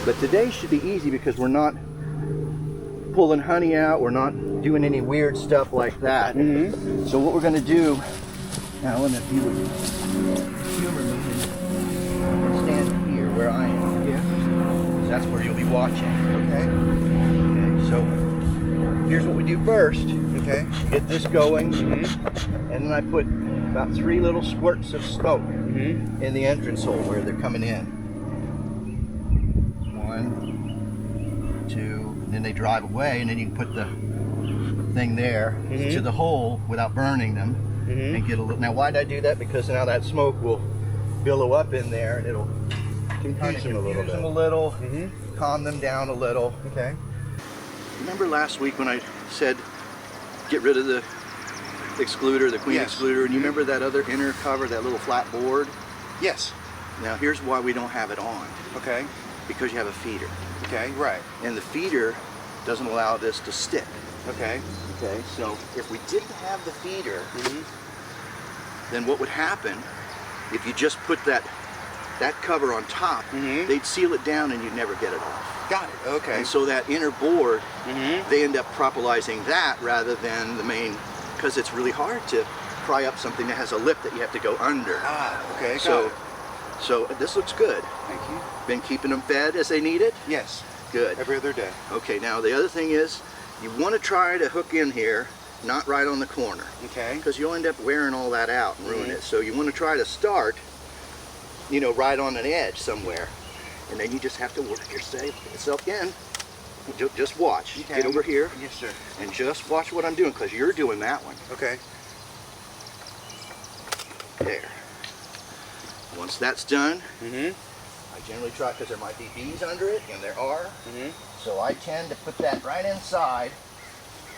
But today should be easy because we're not pulling honey out, we're not doing any weird stuff like that. So what we're going to do, Alan, if you would humor me and stand here where I am. Yeah. Because that's where you'll be watching. Okay. Okay, so here's what we do first. Okay. Get this going, and then I put about 3 little squirts of smoke in the entrance hole where they're coming in. 1, 2, and then they drive away, and then you can put the thing there to the hole without burning them, and get a little. Now, why did I do that? Because now that smoke will billow up in there, and it'll confuse them a little, calm them down a little. Okay. Remember last week when I said get rid of the excluder, the queen excluder, and you remember that other inner cover, that little flat board? Yes. Now here's why we don't have it on. Okay. Because you have a feeder. Okay, right. And the feeder doesn't allow this to stick. Okay. Okay, so if we didn't have the feeder, then what would happen if you just put that cover on top, they'd seal it down and you'd never get it off. Got it. Okay. And so that inner board, they end up propolizing that rather than the main, because it's really hard to pry up something that has a lip that you have to go under. Ah, okay. So this looks good. Thank you. Been keeping them fed as they need it? Yes. Good. Every other day. Okay, now the other thing is, you want to try to hook in here, not right on the corner. Okay. Because you'll end up wearing all that out and ruin it. So you want to try to start, you know, right on an edge somewhere. And then you just have to work yourself in. Just watch. Okay. Get over here. Yes, sir. And just watch what I'm doing, because you're doing that one. Okay. There. Once that's done, Mm-hmm. I generally try, because there might be bees under it, and there are. Mm-hmm. So I tend to put that right inside,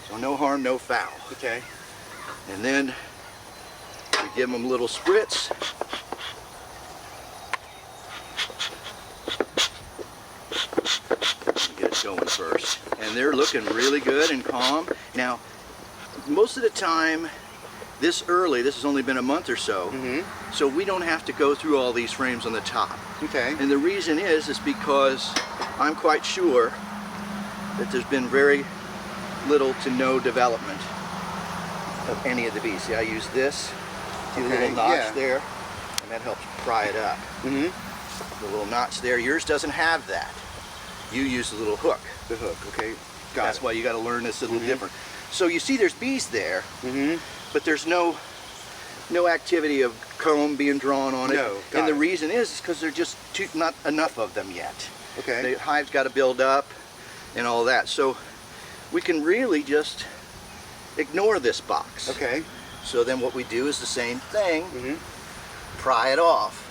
so no harm, no foul. Okay. And then we give them little spritz. Get it going first. And they're looking really good and calm. Now, most of the time, this early, this has only been a month or so, so we don't have to go through all these frames on the top. Okay. And the reason is because I'm quite sure that there's been very little to no development of any of the bees. See, I use this, see the little notch there, and that helps pry it up. The little notch there, yours doesn't have that. You use the little hook. The hook, okay. That's why you got to learn this a little different. So you see there's bees there, but there's no activity of comb being drawn on it. No, and the reason is because there's just not enough of them yet. Okay. The hive's got to build up and all that. So we can really just ignore this box. Okay. So then what we do is the same thing, pry it off.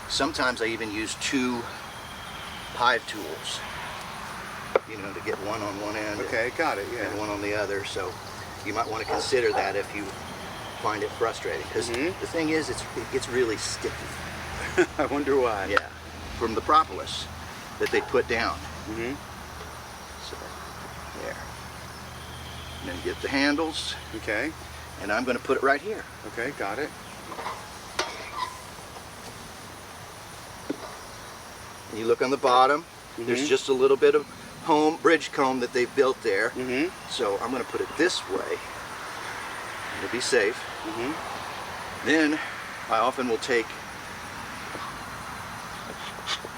Sometimes I even use 2 hive tools, you know, to get one on one end. Okay, got it, yeah. And one on the other. So you might want to consider that if you find it frustrating, because the thing is, it gets really sticky. I wonder why. Yeah, from the propolis that they put down. So there. And then get the handles. Okay. And I'm going to put it right here. Okay, got it. And you look on the bottom. There's just a little bit of bridge comb that they've built there. So I'm going to put it this way to be safe. Then I often will get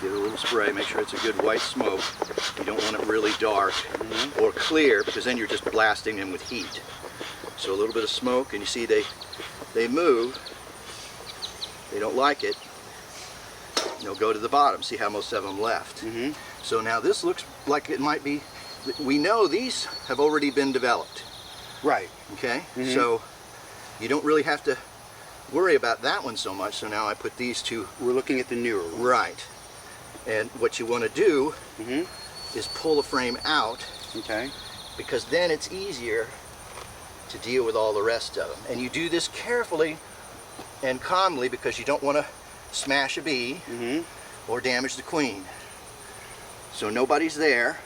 a little spray, make sure it's a good white smoke. You don't want it really dark or clear, because then you're just blasting them with heat. So a little bit of smoke, and you see they move. They don't like it. They'll go to the bottom. See how most of them left. So now this looks like it might be, we know these have already been developed. Right. Okay, so you don't really have to worry about that one so much. So now I put these 2. We're looking at the newer ones. Right. And what you want to do is pull the frame out. Okay. Because then it's easier to deal with all the rest of them. And you do this carefully and calmly, because you don't want to smash a bee or damage the queen. So nobody's there.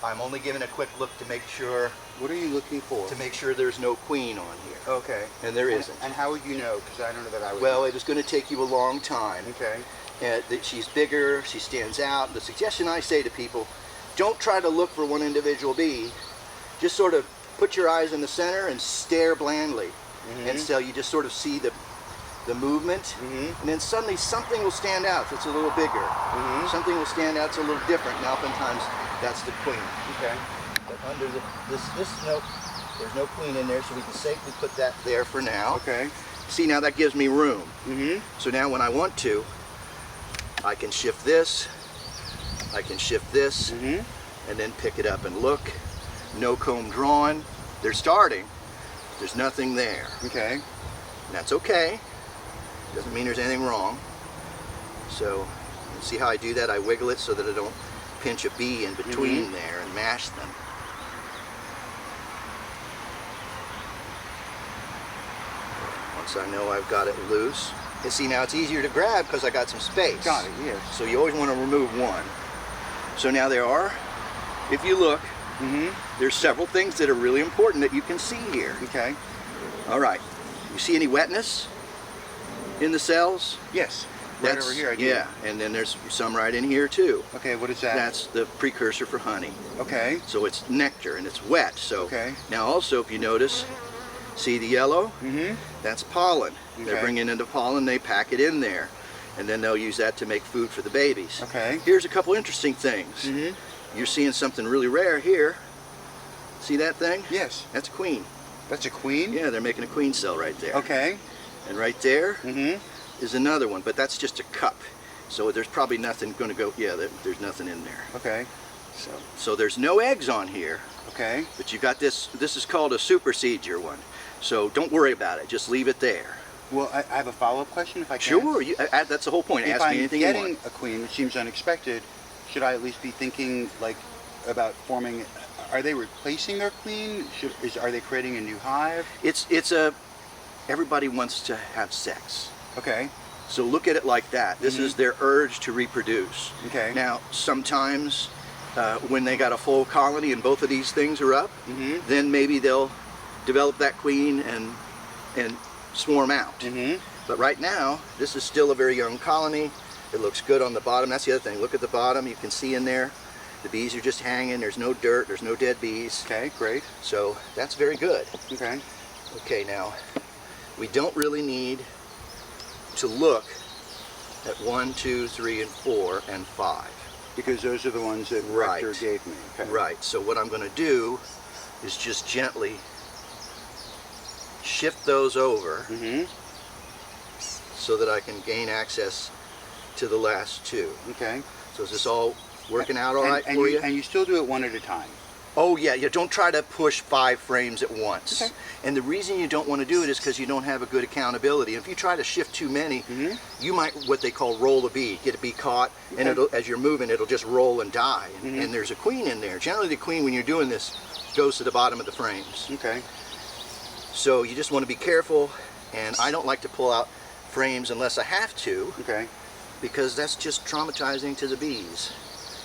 I'm only giving a quick look to make sure What are you looking for? there's no queen on here. Okay. And there isn't. And how would you know? Because I don't know that I would. Well, it is going to take you a long time. Okay. That she's bigger, she stands out. The suggestion I say to people, don't try to look for one individual bee. Just sort of put your eyes in the center and stare blandly. And so you just sort of see the movement, and then suddenly something will stand out if it's a little bigger. Something will stand out, it's a little different, and oftentimes that's the queen. Okay. But under this note, there's no queen in there, so we can safely put that there for now. Okay. See, now that gives me room. So now when I want to, I can shift this, I can shift this, and then pick it up and look. No comb drawn. They're starting. There's nothing there. Okay. And that's okay. Doesn't mean there's anything wrong. So, you see how I do that? I wiggle it so that I don't pinch a bee in between there and mash them. Once I know I've got it loose. And see, now it's easier to grab because I got some space. Got it, yes. So you always want to remove one. So now there are, if you look, there's several things that are really important that you can see here. Okay. All right. You see any wetness in the cells? Yes. Right over here, I do. Yeah, and then there's some right in here too. Okay, what is that? That's the precursor for honey. Okay. So it's nectar and it's wet. So Okay. now also, if you notice, see the yellow? That's pollen. They're Okay. bringing in the pollen, they pack it in there. And then they'll use that to make food for the babies. Okay. Here's a couple interesting things. You're seeing something really rare here. See that thing? Yes. That's a queen. That's a queen? Yeah, they're making a queen cell right there. Okay. And right there is another one, but that's just a cup. So there's probably nothing going to go, yeah, there's nothing in there. Okay. So there's no eggs on here, Okay. but you got this is called a supersedure one. So don't worry about it, just leave it there. Well, I have a follow-up question if I can. Sure, that's the whole point. If Ask I'm me anything you getting want. a queen, which seems unexpected, should I at least be thinking like about forming, are they replacing their queen? Are they creating a new hive? Everybody wants to have sex. Okay. So look at it like that. This is their urge to reproduce. Okay. Now, sometimes when they got a full colony and both of these things are up, then maybe they'll develop that queen and swarm out. But right now, this is still a very young colony. It looks good on the bottom. That's the other thing. Look at the bottom. You can see in there, the bees are just hanging. There's no dirt. There's no dead bees. Okay, great. So that's very good. Okay. Okay, now, we don't really need to look at 1, 2, 3, and 4, and 5. Because those are the ones that Rector gave me. Okay. Right, so what I'm going to do is just gently shift those over so that I can gain access to the last two. Okay. So is this all working out all right for you? And you still do it one at a time? Oh yeah, you don't try to push 5 frames at once. Okay. And the reason you don't want to do it is because you don't have a good accountability. If you try to shift too many, you might what they call roll a bee, get a bee caught, and it'll, as you're moving, it'll just roll and die. And there's a queen in there. Generally the queen, when you're doing this, goes to the bottom of the frames. Okay. So you just want to be careful, and I don't like to pull out frames unless I have to, Okay. because that's just traumatizing to the bees.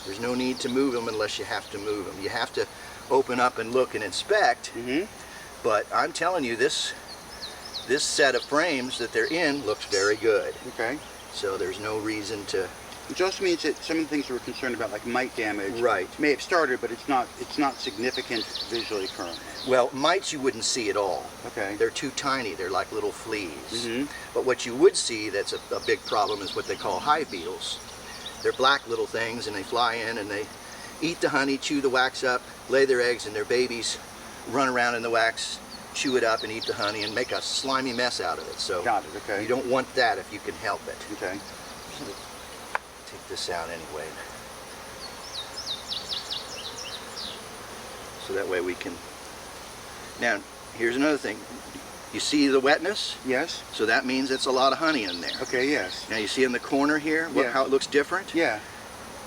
There's no need to move them unless you have to move them. You have to open up and look and inspect, but I'm telling you, this set of frames that they're in looks very good. Okay. So there's no reason to... Which also means that some of the things we were concerned about, like mite damage, Right. may have started, but it's not significant visually currently. Well, mites you wouldn't see at all. Okay. They're too tiny. They're like little fleas. But what you would see that's a big problem is what they call hive beetles. They're black little things, and they fly in and they eat the honey, chew the wax up, lay their eggs, and their babies run around in the wax, chew it up and eat the honey and make a slimy mess out of it. So Got it, okay. you don't want that if you can help it. Okay. Take this out anyway. So that way we can... Now, here's another thing. You see the wetness? Yes. So that means it's a lot of honey in there. Okay, yes. Now you see in the corner here how it looks different? Yeah.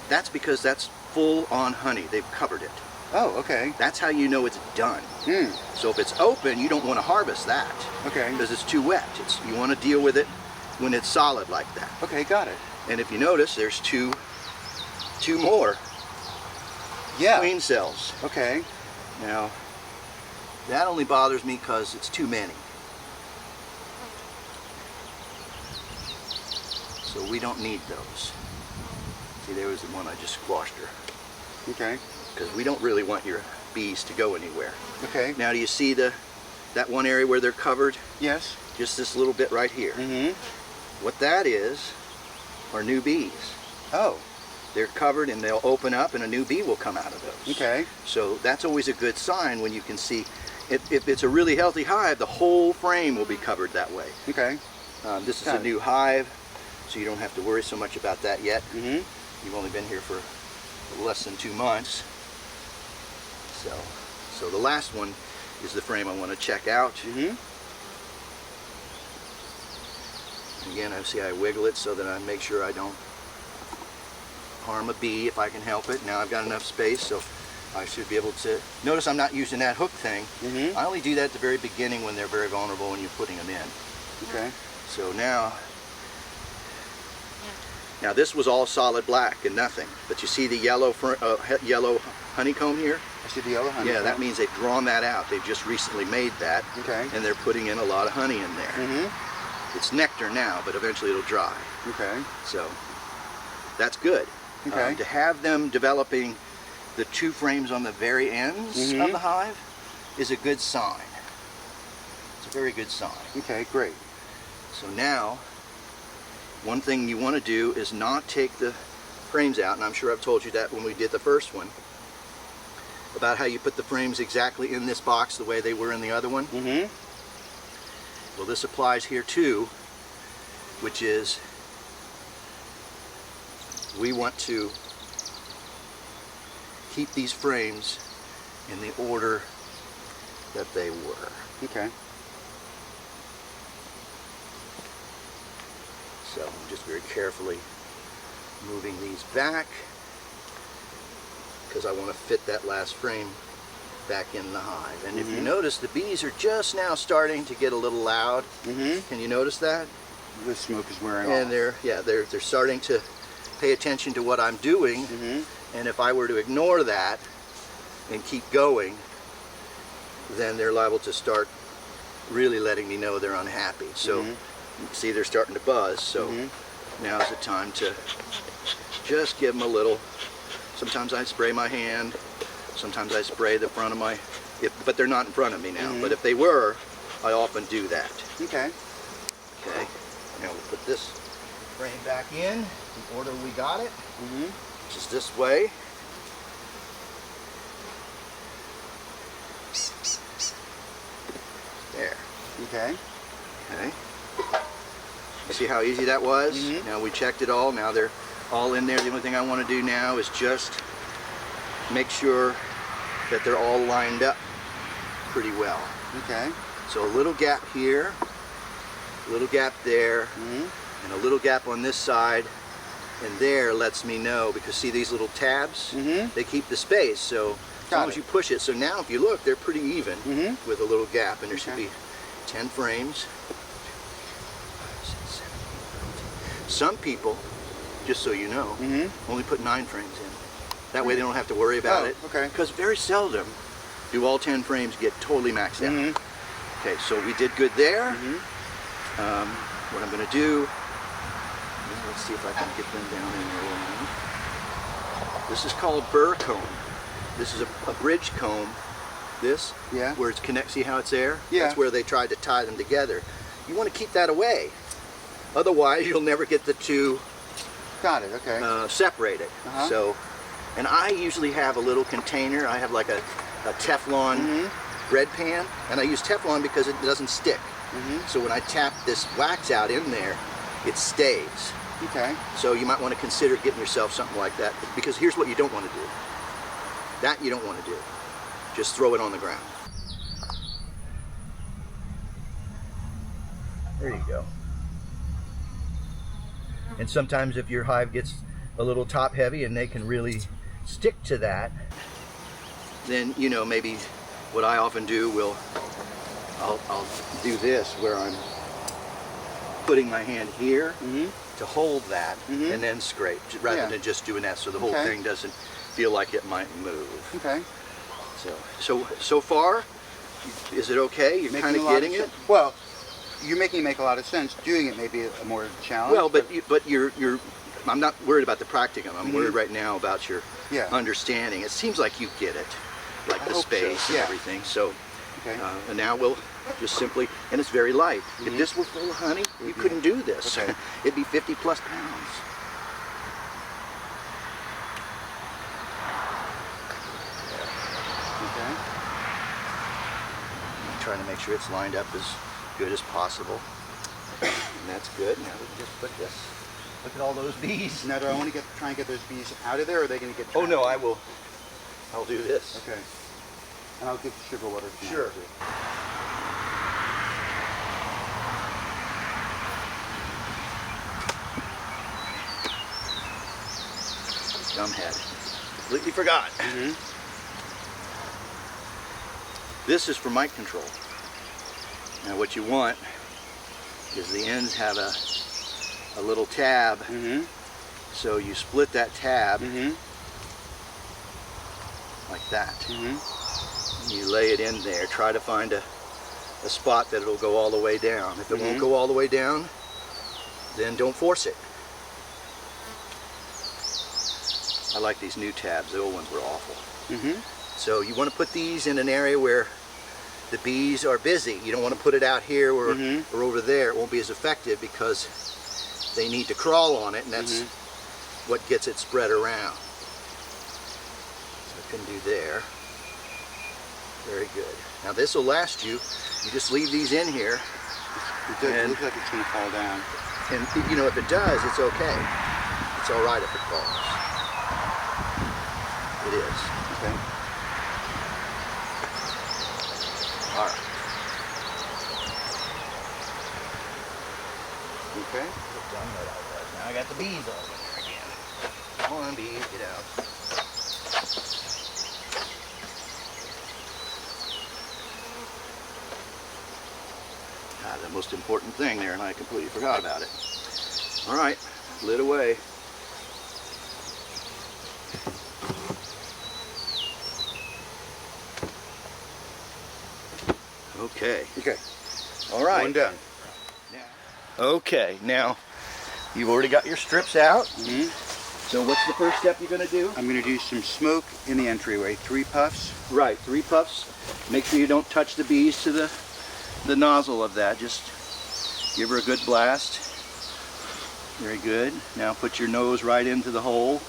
That's because that's full on honey. They've covered it. Oh, okay. That's how you know it's done. So if it's open, you don't want to harvest that. Okay. Because it's too wet. You want to deal with it when it's solid like that. Okay, got it. And if you notice, there's two more Yeah. queen cells. Okay. Now, that only bothers me because it's too many. So we don't need those. See, there was the one I just squashed her. Okay. Because we don't really want your bees to go anywhere. Okay. Now, do you see that one area where they're covered? Yes. Just this little bit right here. Mm-hmm. What that is are new bees. Oh. They're covered and they'll open up and a new bee will come out of those. Okay. So that's always a good sign when you can see, if it's a really healthy hive, the whole frame will be covered that way. Okay. This is Got a it. new hive, so you don't have to worry so much about that yet. Mm-hmm. You've only been here for less than 2 months. So the last one is the frame I want to check out. Mm-hmm. Again, I wiggle it so that I make sure I don't harm a bee if I can help it. Now I've got enough space, so I should be able to. Notice I'm not using that hook thing. Mm-hmm. I only do that at the very beginning when they're very vulnerable and you're putting them in. Okay. So now this was all solid black and nothing, but you see the yellow yellow honeycomb here? I see the yellow honey. Yeah, that means they've drawn that out. They've just recently made that. Okay. And they're putting in a lot of honey in there. Mm-hmm. It's nectar now, but eventually it'll dry. Okay. So that's good. Okay. To have them developing the 2 frames on the very ends Mm-hmm. of the hive is a good sign. It's a very good sign. Okay, great. So now, one thing you want to do is not take the frames out, and I'm sure I've told you that when we did the first one, about how you put the frames exactly in this box the way they were in the other one. Mm-hmm. Well, this applies here too, which is we want to keep these frames in the order that they were. Okay. So I'm just very carefully moving these back because I want to fit that last frame back in the hive. And if you notice, the bees are just now starting to get a little loud. Mm-hmm. Can you notice that? The smoke is wearing And off. they're starting to pay attention to what I'm doing. Mm-hmm. And if I were to ignore that and keep going, then they're liable to start really letting me know they're unhappy. So you see they're starting to buzz, so now's the time to just give them a little. Sometimes I spray my hand, sometimes I spray the front of my, but they're not in front of me now. But if they were, I often do that. Okay. Okay, now we'll put this frame back in the order we got it, which is this way. There. Okay. Okay. You see how easy that was? Now we checked it all. Now they're all in there. The only thing I want to do now is just make sure that they're all lined up pretty well. Okay. So a little gap here, a little gap there, and a little gap on this side, and there lets me know, because see these little tabs? They keep the space, so as long as you push it. So now if you look, they're pretty even with a little gap, and there should be 10 frames. Some people, just so you know, only put 9 frames in. That way they don't have to worry about it. Okay. Because very seldom do all 10 frames get totally maxed out. Okay, so we did good there. What I'm going to do, let's see if I can get them down in there a little more. This is called burr comb. This is a bridge comb. This, where it's connect. See how it's there? That's where they tried to tie them together. You want to keep that away. Otherwise, you'll never get the two separated. So, and I usually have a little container. I have like a Teflon bread pan, and I use Teflon because it doesn't stick. So when I tap this wax out in there, it stays. Okay. So you might want to consider getting yourself something like that, because here's what you don't want to do. That you don't want to do. Just throw it on the ground. There you go. And sometimes if your hive gets a little top heavy and they can really stick to that, then, you know, maybe what I often do, I'll do this where I'm putting my hand here to hold that and then scrape, rather than just doing that, so the whole thing doesn't feel like it might move. Okay. So far, is it okay? You're kind of getting it? Well, you're making it make a lot of sense. Doing it may be a more challenge. Well, but you're I'm not worried about the practicum. I'm worried right now about your understanding. It seems like you get it, like the space and everything. So, and now we'll just simply, and it's very light. If this were full of honey, you couldn't do this. Okay. It'd be 50 plus pounds. Okay. I'm trying to make sure it's lined up as good as possible. And that's good. Now we can just put this. Look at all those bees. Now, do I want to try and get those bees out of there, or are they going to get trapped? Oh no, I will. I'll do this. Okay. And I'll give sugar water. Sure. Dumbhead. Completely forgot. This is for mite control. Now what you want is the ends have a little tab. So you split that tab like that. You lay it in there. Try to find a spot that it'll go all the way down. If it won't go all the way down, then don't force it. I like these new tabs. The old ones were awful. So you want to put these in an area where the bees are busy. You don't want to put it out here or over there. It won't be as effective because they need to crawl on it, and that's what gets it spread around. So I can do there. Very good. Now this will last you. You just leave these in here. It looks like it's going to fall down. And you know, if it does, it's okay. It's all right if it falls. It is. Okay. All right. Okay. Now I got the bees all in there again. Come on, bees, get out. The most important thing there, and I completely forgot about it. All right, lid away. Okay. Okay. All right. One done. Okay, now you've already got your strips out. So what's the first step you're going to do? I'm going to do some smoke in the entryway. 3 puffs. Right, 3 puffs. Make sure you don't touch the bees to the nozzle of that. Just give her a good blast. Very good. Now put your nose right into the hole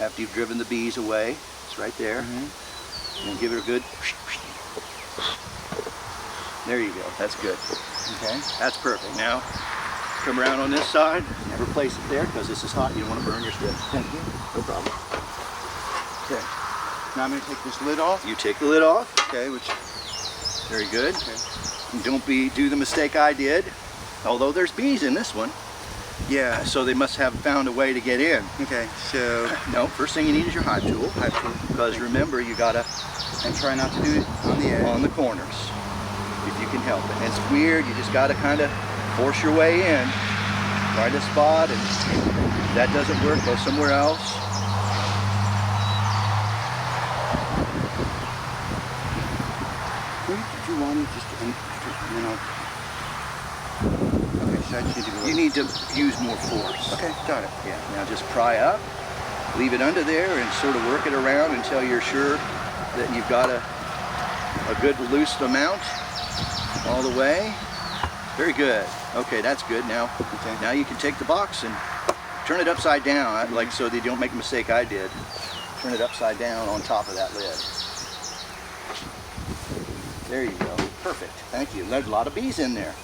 after you've driven the bees away. It's right there. And give it a good. There you go. That's good. Okay. That's perfect. Now come around on this side. Never place it there because this is hot. You don't want to burn your strip. Thank you. No problem. Okay. Now I'm going to take this lid off. You take the lid off. Okay. Which. Very good. Okay. And don't do the mistake I did. Although there's bees in this one. Yeah. So they must have found a way to get in. Okay. So. No, first thing you need is your hive tool. Because remember, you gotta. And try not to do it on the edge. On the corners, if you can help it. And it's weird. You just gotta kind of force your way in. Find a spot, and if that doesn't work, go somewhere else. Did you want to just, you know? Okay, so I just need to go. You need to use more force. Okay, got it. Yeah. Now just pry up, leave it under there, and sort of work it around until you're sure that you've got a good loose amount all the way. Very good. Okay, that's good. Now you can take the box and turn it upside down, like so that you don't make a mistake I did. Turn it upside down on top of that lid. There you go. Perfect. Thank you. There's a lot of bees in there.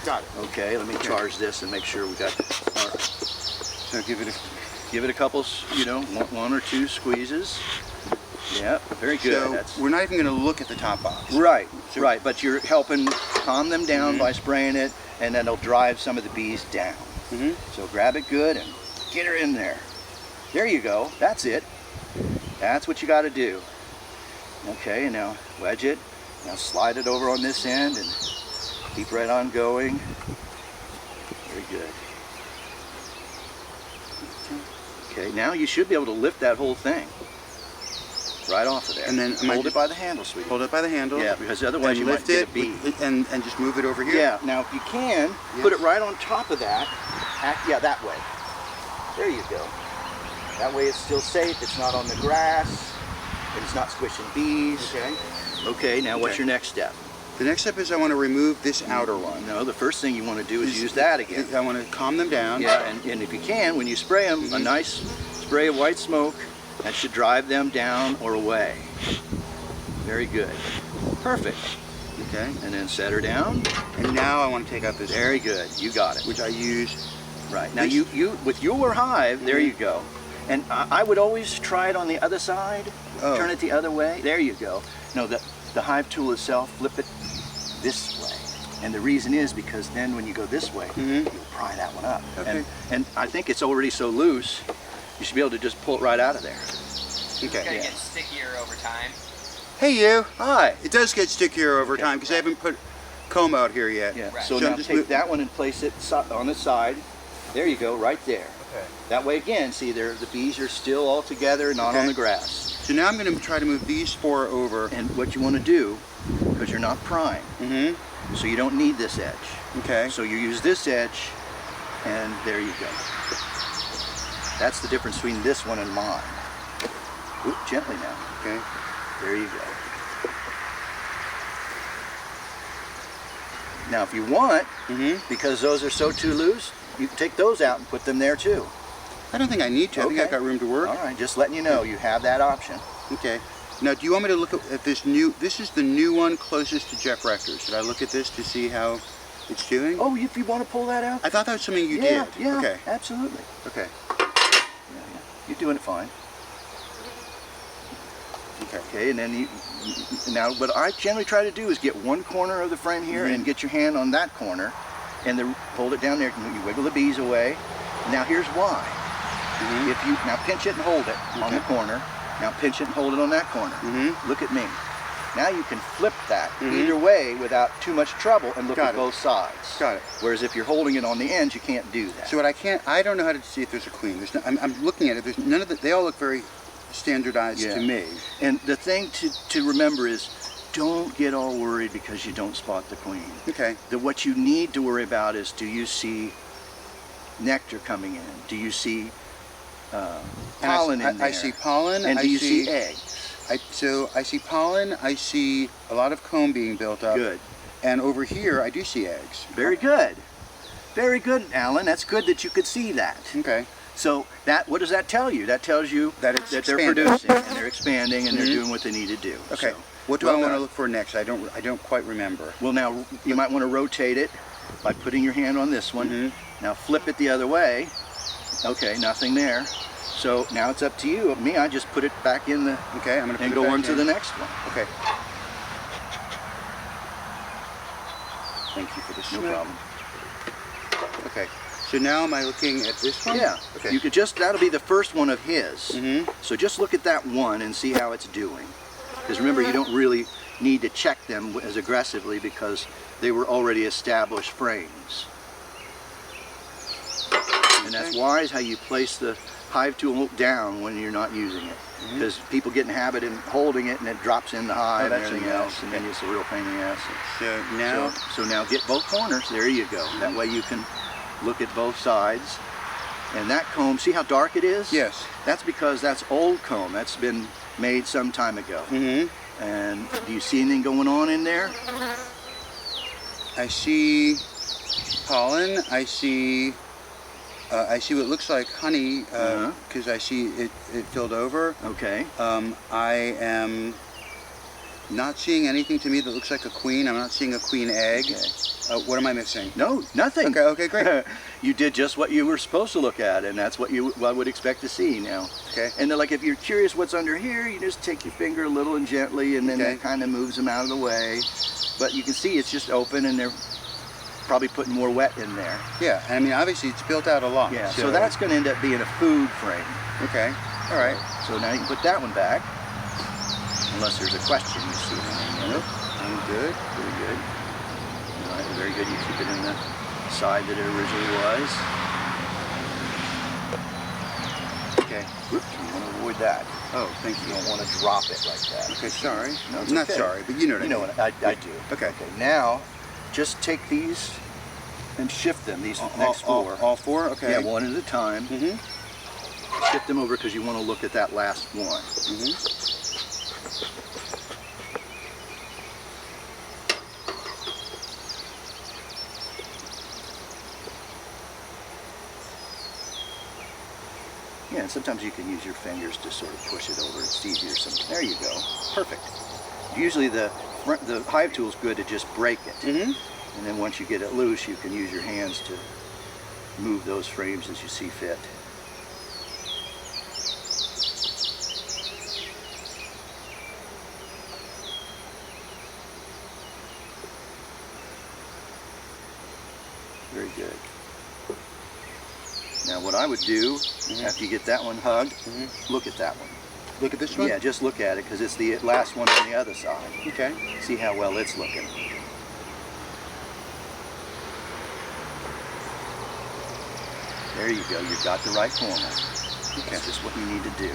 Got it. Okay, let me charge this and make sure we got. All right. So give it a couple, one or 2 squeezes. Yeah, very good. So we're not even going to look at the top box. Right, right. But you're helping calm them down by spraying it, and then it'll drive some of the bees down. So grab it good and get her in there. There you go. That's it. That's what you got to do. Okay, now wedge it. Now slide it over on this end and keep right on going. Very good. Okay, now you should be able to lift that whole thing. right off of there. And then hold it by the handle, sweetie. Hold it by the handle. Yeah, because otherwise you might lift get it a bee. and just move it over here. Yeah. Now, if you can, put it right on top of that. Yeah, that way. There you go. That way it's still safe. It's not on the grass. And it's not squishing bees. Okay. Okay. Now, what's your next step? The next step is I want to remove this outer one. No, the first thing you want to do is use that again. I want to calm them down. Yeah, and if you can, when you spray them, a nice spray of white smoke, that should drive them down or away. Very good. Perfect. Okay. And then set her down. And now I want to take out this. Very good. You got it. Which I use. Right. Now you with your hive, there you go. And I would always try it on the other side. Oh. Turn it the other way. There you go. No, the hive tool itself, flip it this way. And the reason is because then when you go this way, you'll pry that one up. Okay. And I think it's already so loose, you should be able to just pull it right out of there. Okay. It's gonna get stickier over time. Hey you. Hi. It does get stickier over time because I haven't put comb out here yet. Yeah. Right. So So now just take that one and place it on the side. There you go, right there. Okay. That way again, see the bees are still all together, not on the grass. So now I'm going to try to move these 4 over. And what you want to do, because you're not prying, so you don't need this edge. Okay. So you use this edge, and there you go. That's the difference between this one and mine. Oop, gently now. Okay. There you go. Now if you want, because those are so too loose, you can take those out and put them there too. I don't think I need to. I think I've Okay. got room to work. All right, just letting you know, you have that option. Okay. Now, do you want me to look at this new? This is the new one closest to Jeff Rector. Should I look at this to see how it's doing? Oh, if you want to pull that out? I thought that was something you yeah, did. Yeah, Okay. absolutely. Okay. Yeah. You're doing it fine. Okay. Okay, and then now what I generally try to do is get one corner of the frame here and get your hand on that corner and hold it down there. You wiggle the bees away. Now here's why. If you now pinch it and hold it on the corner, now pinch it and hold it on that corner. Look at me. Now you can flip that either way without too much trouble and look at both sides. Got it. Whereas if you're holding it on the ends, you can't do that. So what I don't know how to see if there's a queen. There's no, I'm looking at it. There's none of the. They all look very standardized to me. And the thing to remember is, don't get all worried because you don't spot the queen. Okay. What you need to worry about is, do you see nectar coming in? Do you see pollen in there? I see pollen. And do you see eggs? So I see pollen. I see a lot of comb being built up. Good. And over here, I do see eggs. Very good. Very good, Alan. That's good that you could see that. Okay. So what does that tell you? That tells you that they're expanding. producing and they're expanding and they're doing what they need to do. Okay. So, What do I want to look for next? I don't quite remember. Well, now you might want to rotate it by putting your hand on this one. Now flip it the other way. Okay, nothing there. So now it's up to you. Me, I just put it back in the. Okay, I'm going to and go on to the next one. Okay. Thank you for this. No problem. Okay. So now am I looking at this one? Yeah. Okay. You could that'll be the first one of his. So just look at that one and see how it's doing. Because remember, you don't really need to check them as aggressively because they were already established frames. And that's wise how you place the hive tool down when you're not using it. Because people get in the habit of holding it and it drops in the hive and everything else, and then it's a real pain in the ass. So now, so now get both corners. There you go. That way you can look at both sides. And that comb, see how dark it is? Yes. That's because that's old comb. That's been made some time ago. And do you see anything going on in there? I see pollen. I see what looks like honey because I see it filled over. Okay. I am not seeing anything to me that looks like a queen. I'm not seeing a queen egg. Okay. What am I missing? No, nothing. Okay, okay, great. You did just what you were supposed to look at, and that's what I would expect to see now. Okay. And then, like, if you're curious what's under here, you just take your finger a little and gently, and then that kind of moves them out of the way. But you can see it's just open, and they're probably putting more wet in there. Yeah, I mean, obviously it's built out a lot. Yeah, so that's going to end up being a food frame. Okay, all right. So now you can put that one back, unless there's a question you see. Nope, I'm good. Very good. All right, very good. You keep it in the side that it originally was. Okay. Whoops, you want to avoid that. Oh, thank You you. don't want to drop it like that. Okay, sorry. No, it's I'm not okay. sorry, but you know what You know what I do. Okay. Okay, now just take these and shift them, these next four. All four? Okay. Yeah, one at a time. Mm-hmm. Shift them over because you want to look at that last one. Mm-hmm. Yeah, and sometimes you can use your fingers to sort of push it over. It's easier sometimes. There you go. Perfect. Usually the hive tool is good to just break it. Mm-hmm. And then once you get it loose, you can use your hands to move those frames as you see fit. Very good. Now what I would do, after you get that one hugged, look at that one. Look at this one? Yeah, just look at it because it's the last one on the other side. Okay. See how well it's looking. There you go, you've got the right corner. That's just what you need to do.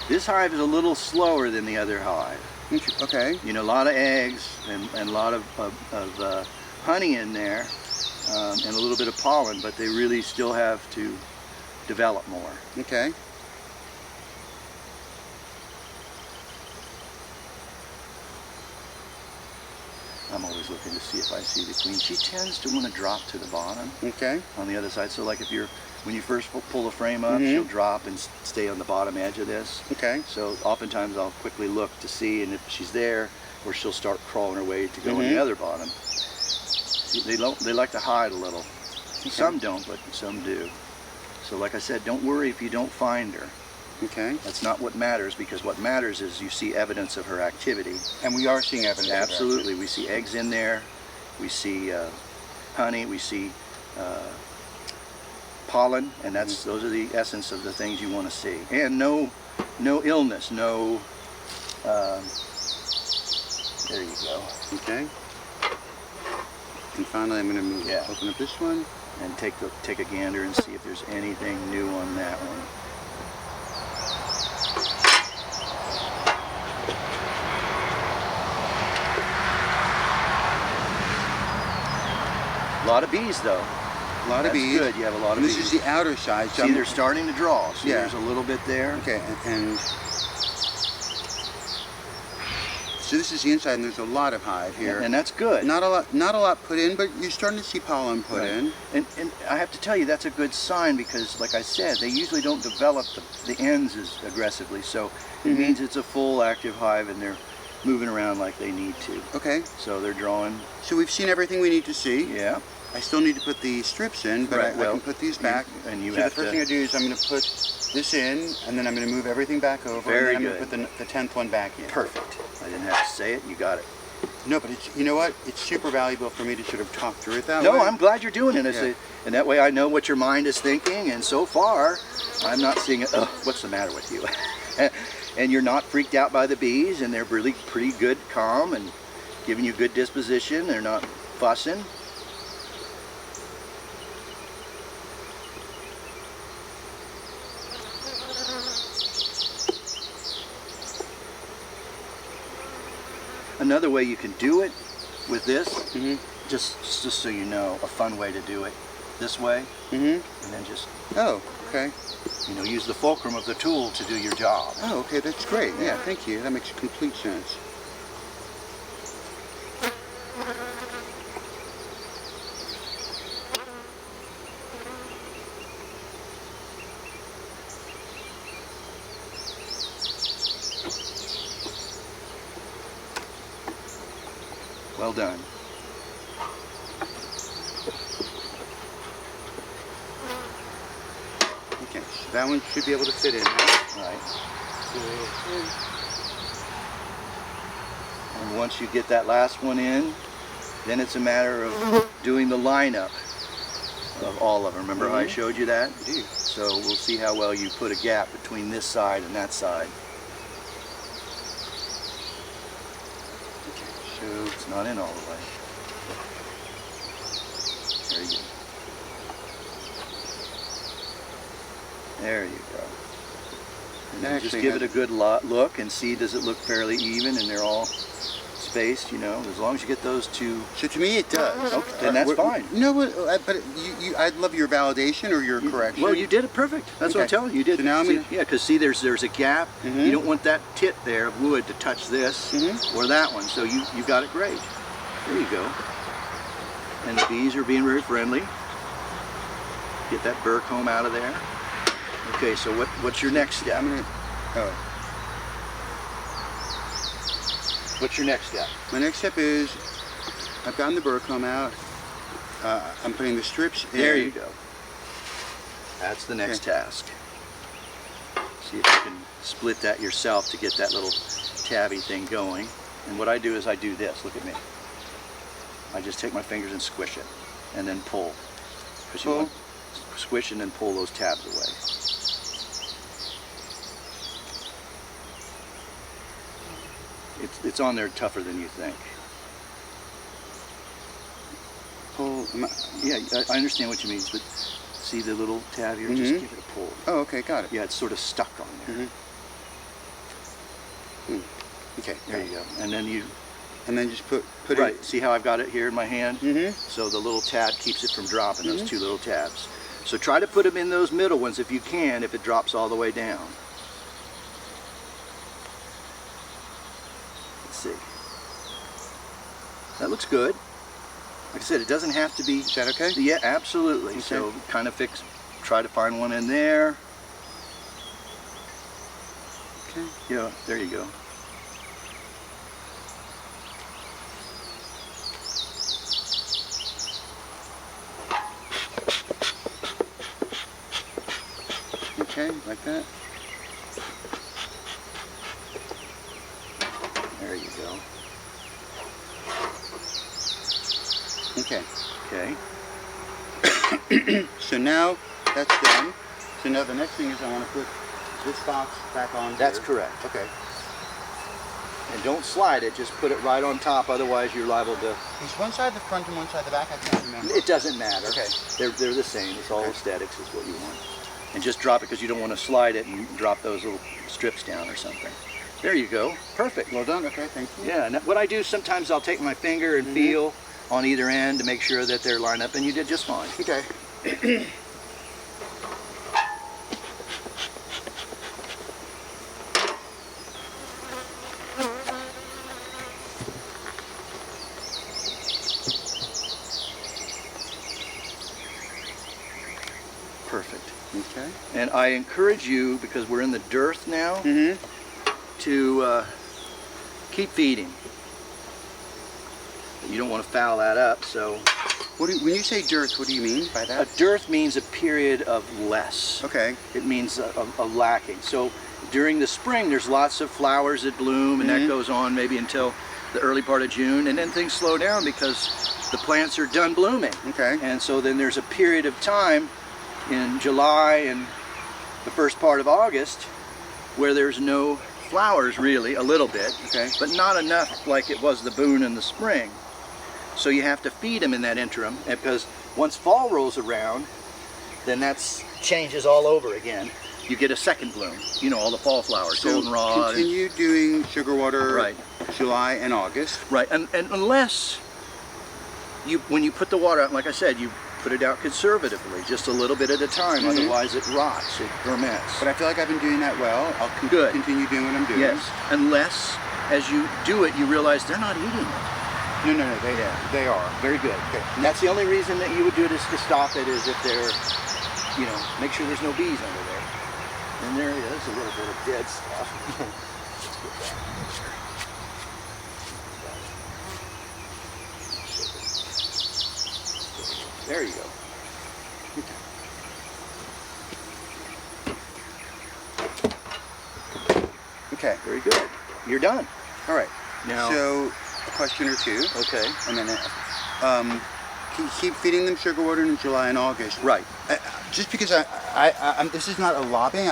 This hive is a little slower than the other hive. Okay. You know, a lot of eggs and a lot of honey in there and a little bit of pollen, but they really still have to develop more. Okay. I'm always looking to see if I see the queen. She tends to want to drop to the bottom Okay. on the other side. So like when you first pull the frame up, she'll drop and stay on the bottom edge of this. Okay. So oftentimes I'll quickly look to see, and if she's there, or she'll start crawling her way to go on the other bottom. They like to hide a little. Some don't, but some do. So like I said, don't worry if you don't find her. Okay. That's not what matters, because what matters is you see evidence of her activity. And we are seeing evidence. Absolutely. We see eggs in there. We see honey. We see pollen, and those are the essence of the things you want to see. And no illness. No. There you go. Okay. And finally, I'm going to open up this one and take a gander and see if there's anything new on that one. A lot of bees, though. A lot of bees. Good. You have a lot of bees. bees. This is the outer side. So see, they're starting to draw. So yeah. There's a little bit there. Okay, and so this is the inside, and there's a lot of hive here. And that's good. Not a lot put in, but you're starting to see pollen put in. And I have to tell you, that's a good sign, because, like I said, they usually don't develop the ends as aggressively. So it means it's a full active hive, and they're moving around like they need to. Okay. So they're drawing. So we've seen everything we need to see. Yeah. I still need to put the strips in, but I can put these back. So the first thing I do is I'm going to put this in, and then I'm going to move everything back over, Very and then I'm good. going to put the 10th one back in. Perfect. I didn't have to say it. You got it. No, but you know what? It's super valuable for me to sort of talk through it that way. No, I'm glad you're doing it. Yeah. And that way I know what your mind is thinking, and so far I'm not seeing it. What's the matter with you? And you're not freaked out by the bees, and they're really pretty good, calm, and giving you good disposition. They're not fussing. Another way you can do it with this, just so you know, a fun way to do it this way, and then just okay. Use the fulcrum of the tool to do your job. Oh, okay, that's great. Yeah, thank you. That makes complete sense. Well done. Okay, so that one should be able to fit in. Right. And once you get that last one in, then it's a matter of doing the lineup of all of them. Remember how I showed you that? Indeed. So we'll see how well you put a gap between this side and that side. So it's not in all the way. There you go. There you go. And then just give it a good look and see, does it look fairly even and they're all spaced, you know, as long as you get those two. So to me it does. Okay, then that's fine. No, but I'd love your validation or your correction. Well, you did it perfect. That's what I'm telling you. You did. So now I'm gonna... Yeah, because see, there's a gap. You don't want that tip there of wood to touch this or that one. So you got it great. There you go. And the bees are being very friendly. Get that burr comb out of there. Okay, so what's your next step? What's your next step? My next step is, I've gotten the burr comb out. I'm putting the strips in. There you go. That's the next task. See if you can split that yourself to get that little tabby thing going. And what I do is I do this. Look at me. I just take my fingers and squish it, and then pull. Because you want to squish and then pull those tabs away. It's on there tougher than you think. Pull. Yeah, I understand what you mean, but see the little tab here? Just give it a pull. Oh, okay, got it. Yeah, it's sort of stuck on there. Okay, there you go. And then you... And then just put right. it... See how I've got it here in my hand? So the little tab keeps it from dropping, those two little tabs. So try to put them in those middle ones if you can, if it drops all the way down. Let's see. That looks good. Like I said, it doesn't have to be... Is that okay? Yeah, absolutely. Okay. So kind of try to find one in there. Okay. Yeah, there you go. Okay, like that. There you go. Okay. Okay. So now that's done. So now the next thing is I want to put this box back on. That's here. correct. Okay. And don't slide it, just put it right on top, otherwise you're liable to... Is one side the front and one side the back? I can't remember. It doesn't matter. Okay. They're the same. It's all aesthetics is what you want. And just drop it because you don't want to slide it and drop those little strips down or something. There you go. Perfect. Well done. Okay, thank you. Yeah, and what I do sometimes I'll take my finger and feel on either end to make sure that they're lined up, and you did just fine. Okay. Perfect. Okay. And I encourage you, because we're in the dearth now, to keep feeding. You don't want to foul that up, so... When you say dearth, what do you mean by that? A dearth means a period of less. Okay. It means a lacking. So during the spring, there's lots of flowers that bloom, and that goes on maybe until the early part of June, and then things slow down because the plants are done blooming. Okay. And so then there's a period of time in July and the first part of August where there's no flowers, really, a little bit, but not enough like it was the boon in the spring. So you have to feed them in that interim, because once fall rolls around, then that changes all over again. You get a second bloom, you know, all the fall flowers, So goldenrod. continue doing sugar water July and August. Right, and unless when you put the water out, like I said, you put it out conservatively, just a little bit at a time, otherwise it rots, it ferments. But I feel like I've been doing that well. I'll continue doing what I'm doing. Yes, unless as you do it, you realize they're not eating it. No, they are. Very good. Okay. And that's the only reason that you would do it, is to stop it, is if they're, you know, make sure there's no bees under there. And there is a little bit of dead stuff. There you go. Okay. Very good. You're done. All right. Now, so a question or two. Okay. And then keep feeding them sugar water in July and August. Right. Just because this is not a lobbying.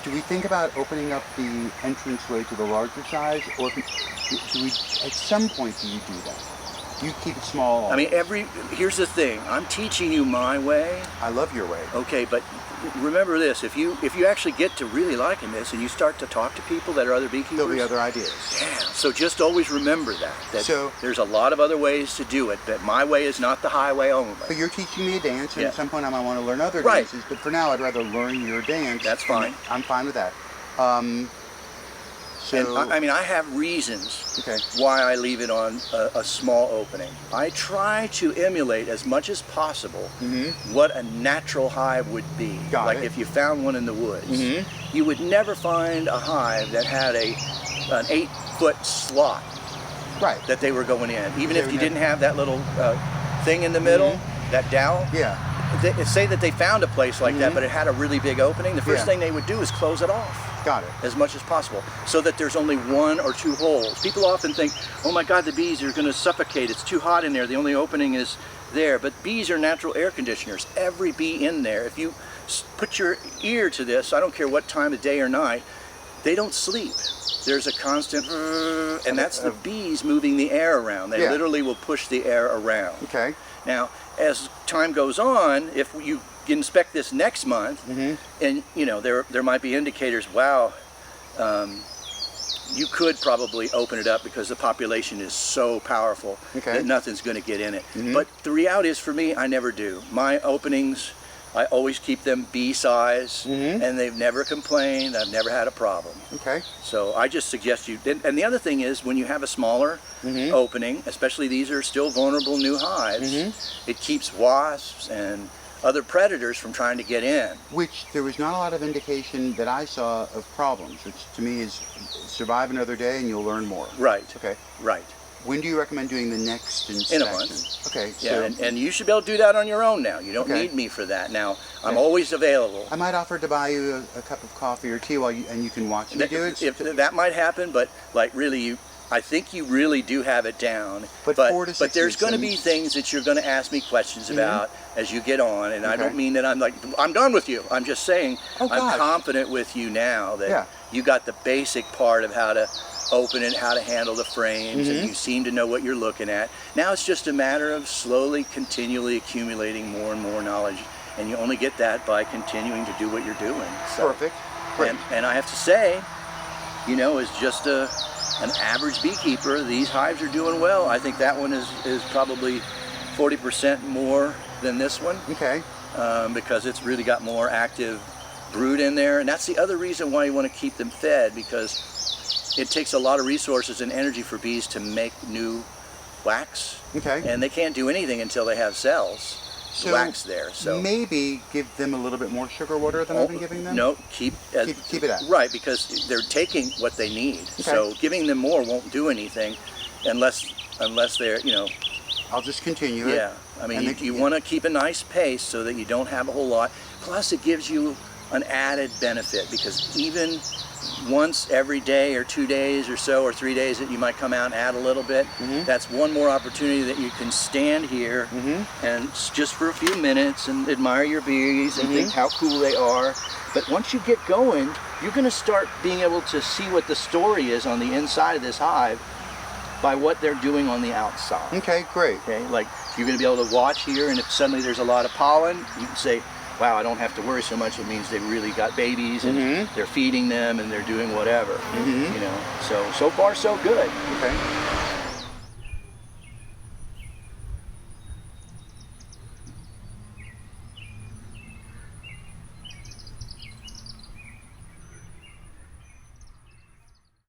Do we think about opening up the entranceway to the larger size, or do we? At some point, do you do that? You keep it small. I mean, here's the thing. I'm teaching you my way. I love your way. Okay, but remember this, if you actually get to really liking this and you start to talk to people that are other beekeepers, There'll be other ideas. yeah, so just always remember that So- there's a lot of other ways to do it, that my way is not the highway only. But you're teaching me a dance, and Yeah. at some point I might want to learn other Right. dances, but for now I'd rather learn your dance. That's fine. I'm fine with that. So, And I mean, I have reasons okay. why I leave it on a small opening. I try to emulate as much as possible what a natural hive would be. Got like it. if you found one in the woods, you would never find a hive that had an 8-foot slot Right. that they were going in. Even They if would you have- didn't have that little thing in the middle, that dowel. Yeah. Say that they found a place like that, but it had a really big opening. The first Yeah. thing they would do is close it off Got it. as much as possible, so that there's only 1 or 2 holes. People often think, oh my God, the bees are going to suffocate. It's too hot in there. The only opening is there. But bees are natural air conditioners. Every bee in there, if you put your ear to this, I don't care what time of day or night, they don't sleep. There's a constant, and that's the bees moving the air around. They Yeah. literally will push the air around. Okay. Now, as time goes on, if you inspect this next month, and you know there might be indicators, wow, you could probably open it up because the population is so powerful that nothing's going to get in it. But the reality is, for me, I never do. My openings, I always keep them bee size, and they've never complained. I've never had a problem. Okay. So I just suggest you, and the other thing is, when you have a smaller opening, especially these are still vulnerable new hives, it keeps wasps and other predators from trying to get in. Which there was not a lot of indication that I saw of problems, which to me is survive another day and you'll learn more. Right. Okay. Right. When do you recommend doing the next inspection? In a month. Okay. Yeah, So and you should be able to do that on your own now. You don't Okay. need me for that. Now, I'm always available. I might offer to buy you a cup of coffee or tea while you can watch me do it. If that might happen, but like really, I think you really do have it down. But 4 to 6 there's weeks, going to and- be things that you're going to ask me questions about as you get on, and I don't mean that I'm done with you. I'm just saying Oh, I'm gosh. confident with you now that Yeah. you got the basic part of how to open it, how to handle the frames, and you seem to know what you're looking at. Now it's just a matter of slowly, continually accumulating more and more knowledge, and you only get that by continuing to do what you're doing. So, Perfect. Great. and I have to say, you know, as just an average beekeeper, these hives are doing well. I think that one is probably 40% more than this one, Okay. because it's really got more active brood in there. And that's the other reason why you want to keep them fed, because it takes a lot of resources and energy for bees to make new wax, Okay. and they can't do anything until they have cells, So wax there. So maybe give them a little bit more sugar water than I've been giving them? No, keep Keep it at. right, because they're taking what they need. Okay. So giving them more won't do anything unless they're, you know, I'll just continue it. yeah. I mean, And you want to keep a nice pace so that you don't have a whole lot. Plus, it gives you an added benefit, because even once every day or 2 days or so or 3 days that you might come out and add a little bit, that's one more opportunity that you can stand here and just for a few minutes and admire your bees and think how cool they are. But once you get going, you're going to start being able to see what the story is on the inside of this hive by what they're doing on the outside. Okay, great. Okay, like you're going to be able to watch here, and if suddenly there's a lot of pollen, you can say, wow, I don't have to worry so much. It means they really got babies, and they're feeding them, and they're doing whatever. You know, so far so good. Okay.